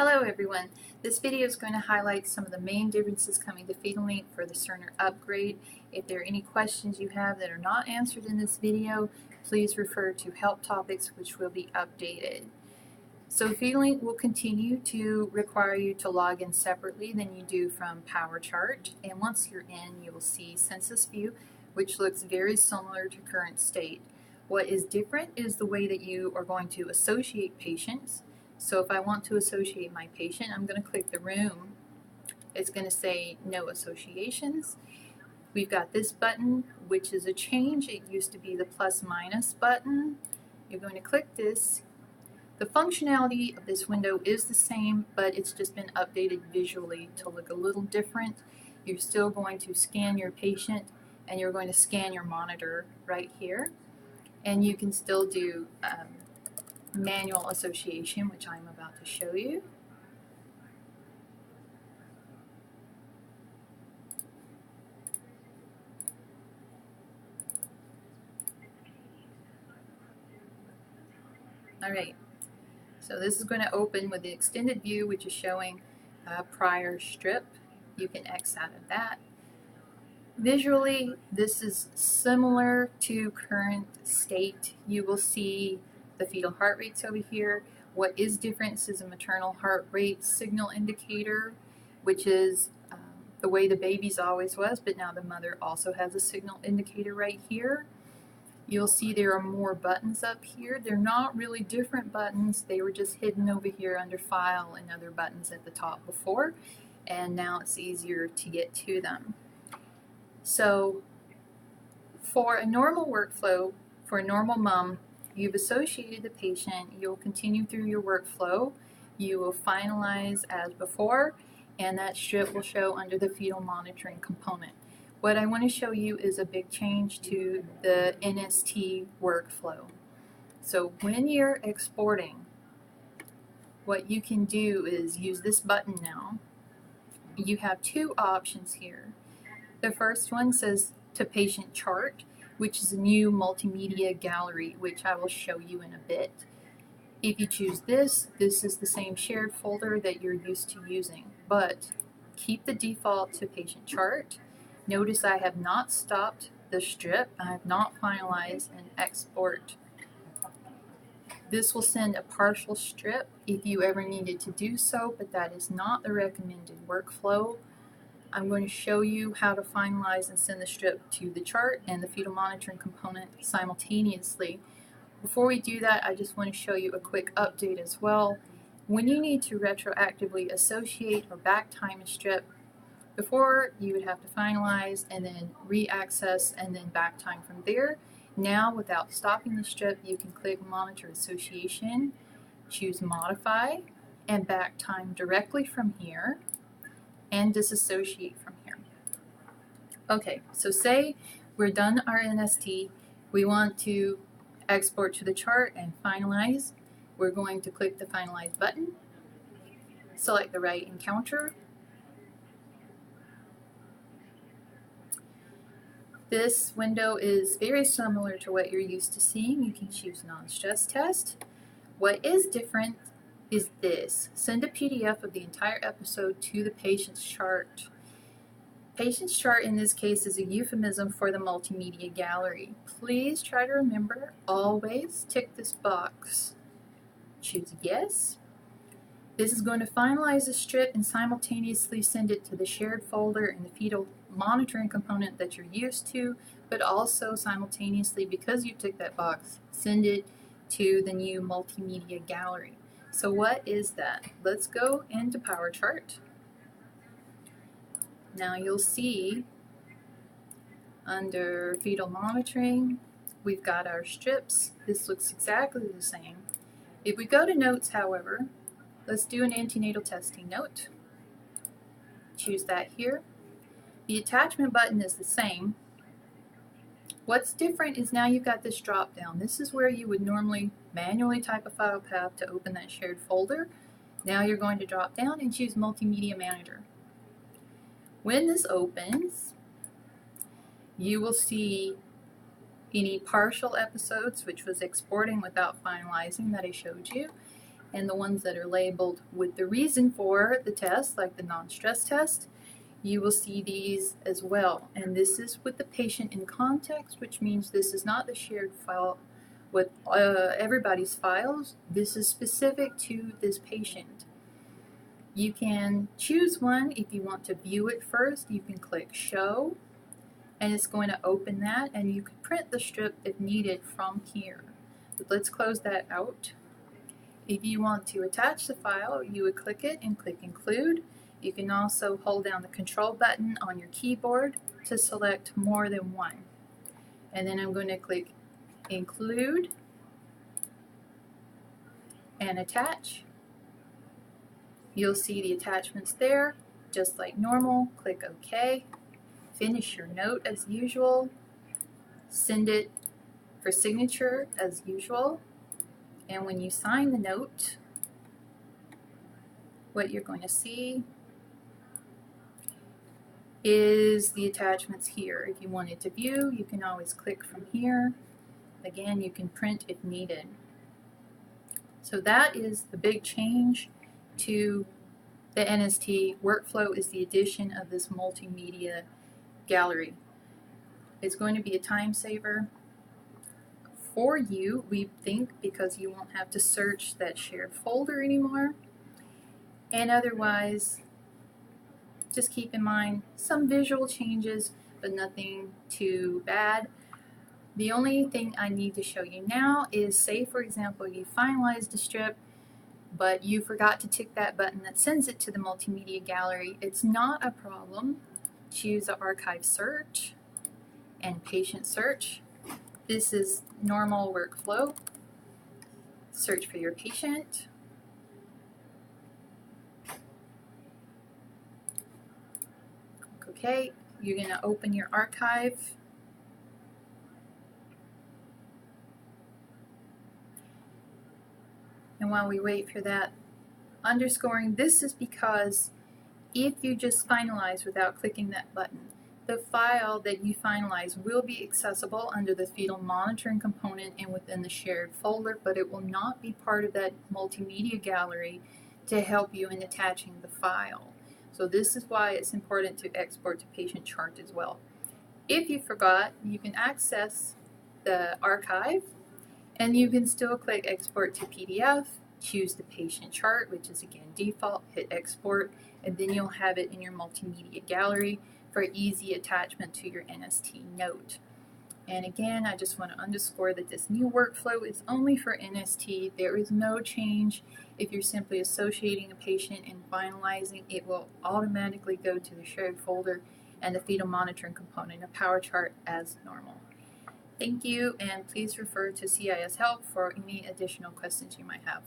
Hello everyone. This video is going to highlight some of the main differences coming to FetaLink for the Cerner upgrade. If there are any questions you have that are not answered in this video, please refer to help topics which will be updated. So FetaLink will continue to require you to log in separately than you do from PowerChart, and once you're in you will see Census View, which looks very similar to current state. What is different is the way that you are going to associate patients. So if I want to associate my patient, I'm going to click the room. It's going to say no associations. We've got this button, which is a change. It used to be the plus minus button. You're going to click this. The functionality of this window is the same, but it's just been updated visually to look a little different. You're still going to scan your patient, and you're going to scan your monitor right here. And you can still do manual association, which I'm about to show you. Alright, so this is going to open with the extended view, which is showing a prior strip. You can X out of that. Visually, this is similar to current state. You will see the fetal heart rates over here. What is different is a maternal heart rate signal indicator, which is the way the baby's always was, but now the mother also has a signal indicator right here. You'll see there are more buttons up here. They're not really different buttons. They were just hidden over here under File and other buttons at the top before, and now it's easier to get to them. So for a normal workflow, for a normal mom, you've associated the patient, you'll continue through your workflow, you will finalize as before, and that strip will show under the fetal monitoring component. What I want to show you is a big change to the NST workflow. So when you're exporting, what you can do is use this button now. You have two options here. The first one says to patient chart, which is a new multimedia gallery, which I will show you in a bit. If you choose this, this is the same shared folder that you're used to using, but keep the default to patient chart. Notice I have not stopped the strip. I have not finalized an export. This will send a partial strip if you ever needed to do so, but that is not the recommended workflow. I'm going to show you how to finalize and send the strip to the chart and the fetal monitoring component simultaneously. Before we do that, I just want to show you a quick update as well. When you need to retroactively associate or backtime a strip, before you would have to finalize and then re-access and then backtime from there. Now, without stopping the strip, you can click Monitor Association, choose Modify, and backtime directly from here, and disassociate from here. Okay, so say we're done our NST, we want to export to the chart and finalize. We're going to click the Finalize button, select the right encounter. This window is very similar to what you're used to seeing. You can choose non-stress test. What is different is this. Send a PDF of the entire episode to the patient's chart. Patient's chart in this case is a euphemism for the multimedia gallery. Please try to remember, always tick this box. Choose yes. This is going to finalize the strip and simultaneously send it to the shared folder in the fetal monitoring component that you're used to, but also simultaneously, because you tick that box, send it to the new multimedia gallery. So what is that? Let's go into PowerChart. Now you'll see under fetal monitoring, we've got our strips. This looks exactly the same. If we go to notes, however, let's do an antenatal testing note. Choose that here. The attachment button is the same. What's different is now you've got this drop down. This is where you would normally manually type a file path to open that shared folder. Now you're going to drop down and choose Multimedia Manager. When this opens, you will see any partial episodes, which was exporting without finalizing that I showed you. and the ones that are labeled with the reason for the test, like the non-stress test, you will see these as well. And this is with the patient in context, which means this is not the shared file with everybody's files. This is specific to this patient. You can choose one if you want to view it first. You can click Show, and it's going to open that, and you can print the strip if needed from here. But let's close that out. If you want to attach the file, you would click it and click Include. You can also hold down the Control button on your keyboard to select more than one. And then I'm going to click Include and Attach. You'll see the attachments there, just like normal. Click OK. Finish your note as usual. Send it for signature as usual. And when you sign the note, what you're going to see is the attachments here. If you wanted to view, you can always click from here. Again, you can print if needed. So that is the big change to the NST workflow, is the addition of this multimedia gallery. It's going to be a time saver for you, we think, because you won't have to search that shared folder anymore. And otherwise, just keep in mind some visual changes, but nothing too bad. The only thing I need to show you now is, say for example you finalized a strip, but you forgot to tick that button that sends it to the multimedia gallery. It's not a problem. Choose the archive search and patient search. This is normal workflow. Search for your patient. Okay, you're going to open your archive. And while we wait for that underscoring, this is because if you just finalize without clicking that button, the file that you finalize will be accessible under the fetal monitoring component and within the shared folder, but it will not be part of that multimedia gallery to help you in attaching the file. So this is why it's important to export to patient chart as well. If you forgot, you can access the archive, and you can still click Export to PDF, choose the patient chart, which is again default, hit Export, and then you'll have it in your multimedia gallery for easy attachment to your NST note. And again, I just want to underscore that this new workflow is only for NST. There is no change. If you're simply associating a patient and finalizing, it will automatically go to the shared folder and the fetal monitoring component of PowerChart as normal. Thank you, and please refer to CIS Help for any additional questions you might have.